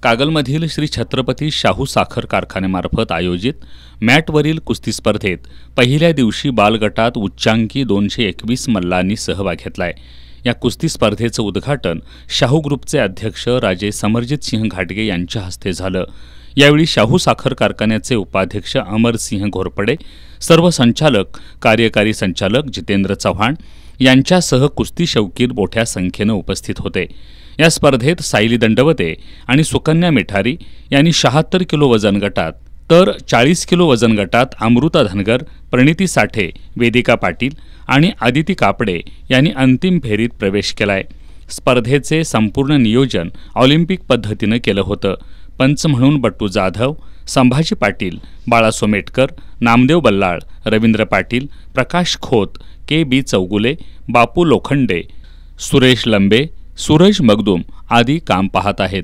कागलमधील श्री छत्रपती शाहू साखर कारखान्यामार्फत आयोजित मॅटवरील कुस्ती स्पर्धेत पहिल्या दिवशी बालगटात उच्चांकी 221 मल्लांनी सहभाग घेतलाय। या कुस्ती स्पर्धेचं उद्घाटन शाहू ग्रुपचे अध्यक्ष राजे समरजित सिंह घाटगे यांच्या हस्ते झालं। यावेळी शाहू साखर कारखान्याचे उपाध्यक्ष अमरसिंह घोरपडे, सर्व संचालक, कार्यकारी संचालक जितेंद्र चव्हाण यांच्यासह कुस्ती शौकीन मोठ्या संख्येनं उपस्थित होते। या स्पर्धेत सायली दंडवते आणि सुकन्या मिठारी यांनी 76 किलो वजन गटात तर 40 किलो वजन गटात अमृता धनगर, प्रणिती साठे, वेदिका पाटील आणि आदिती कापडे यांनी अंतिम फेरीत प्रवेश केलाय। स्पर्धेचे संपूर्ण नियोजन ऑलिम्पिक पद्धतीनं केलं होतं। पंच म्हणून बट्टू जाधव, संभाजी पाटील, बाळा सोमेटकर, नामदेव बल्लाळ, रवींद्र पाटील, प्रकाश खोत, के.बी. चौगुले, बापू लोखंडे, सुरेश लंबे, सूरज मगदूम आदी काम पाहत आहेत।